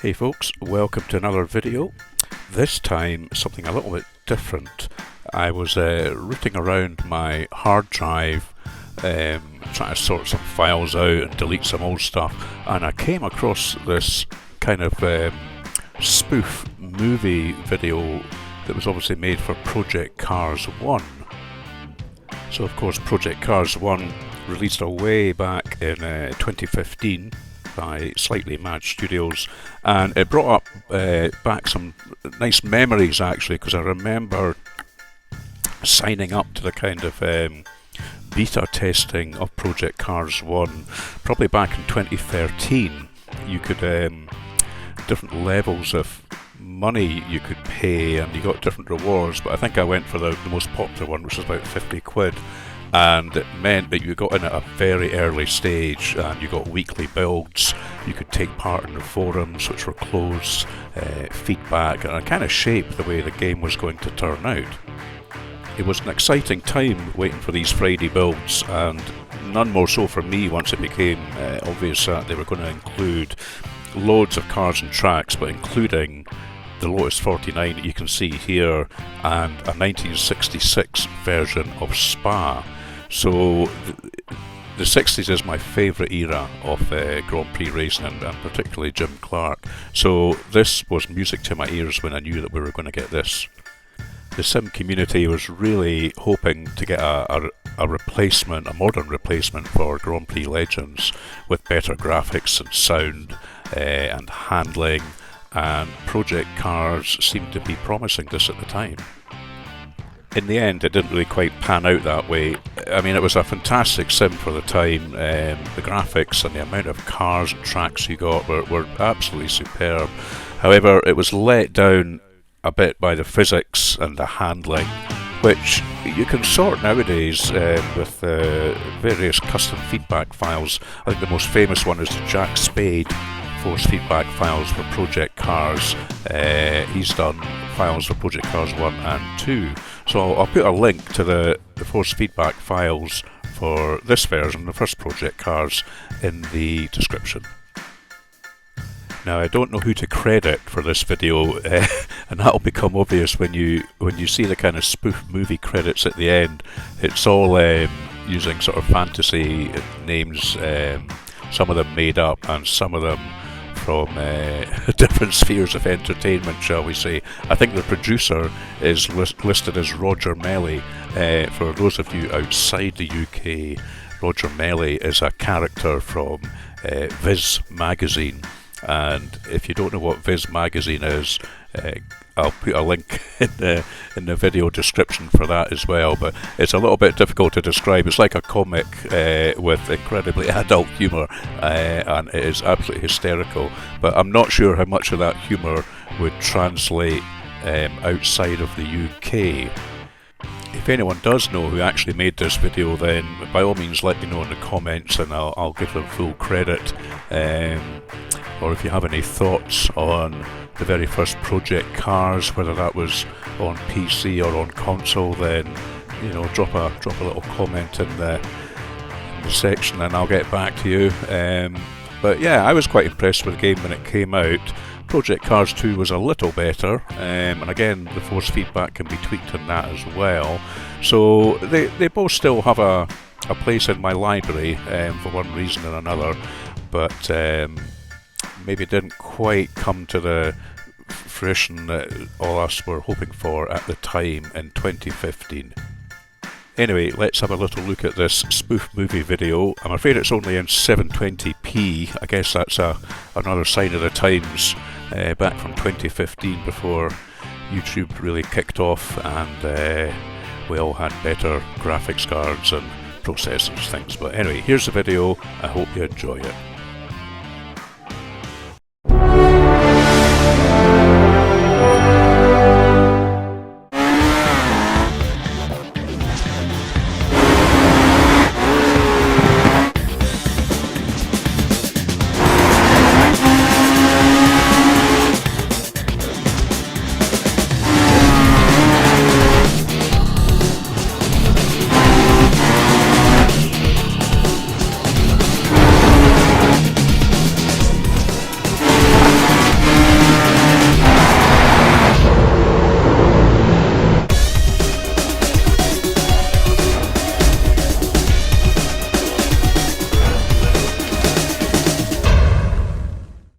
Hey folks, welcome to another video. This time something a little bit different. I was rooting around my hard drive, trying to sort some files out and delete some old stuff, and I came across this kind of spoof movie video that was obviously made for Project Cars 1. So of course Project Cars 1 released way back in 2015 by Slightly Mad Studios, and it brought up back some nice memories actually, because I remember signing up to the kind of beta testing of Project Cars 1 probably back in 2013. You could different levels of money you could pay and you got different rewards, but I think I went for the most popular one, which was about 50 quid. And it meant that you got in at a very early stage and you got weekly builds. You could take part in the forums, which were closed, feedback, and it kind of shaped the way the game was going to turn out. It was an exciting time waiting for these Friday builds, and none more so for me once it became obvious that they were going to include loads of cars and tracks, but including the Lotus 49 that you can see here and a 1966 version of Spa. So the 60s is my favourite era of Grand Prix racing, and particularly Jim Clark. So this was music to my ears when I knew that we were going to get this. The sim community was really hoping to get a replacement, a modern replacement for Grand Prix Legends with better graphics and sound and handling, and Project Cars seemed to be promising this at the time. In the end, it didn't really quite pan out that way. I mean, it was a fantastic sim for the time. The graphics and the amount of cars and tracks you got were absolutely superb. However, it was let down a bit by the physics and the handling, which you can sort nowadays with various custom feedback files. I think the most famous one is the Jack Spade force feedback files for Project Cars. He's done files for Project Cars 1 and 2. So I'll put a link to the force feedback files for this version, the first Project Cars, in the description. Now I don't know who to credit for this video, and that'll become obvious when you see the kind of spoof movie credits at the end. It's all using sort of fantasy names, some of them made up and some of them from different spheres of entertainment, shall we say. I think the producer is listed as Roger Melly. For those of you outside the UK, Roger Melly is a character from Viz magazine. And if you don't know what Viz magazine is, I'll put a link in the video description for that as well, but it's a little bit difficult to describe. It's like a comic with incredibly adult humour, and it is absolutely hysterical, but I'm not sure how much of that humour would translate outside of the UK. If anyone does know who actually made this video, then by all means let me know in the comments and I'll give them full credit. Or if you have any thoughts on the very first Project Cars, whether that was on PC or on console, then drop a little comment in the section and I'll get back to you. But yeah, I was quite impressed with the game when it came out. Project Cars 2 was a little better, and again the force feedback can be tweaked in that as well. So they both still have a place in my library for one reason or another, but maybe didn't quite come to the fruition that all us were hoping for at the time in 2015. Anyway, let's have a little look at this spoof movie video. I'm afraid it's only in 720p. I guess that's another sign of the times, back from 2015, before YouTube really kicked off and we all had better graphics cards and processors things. But anyway, here's the video. I hope you enjoy it.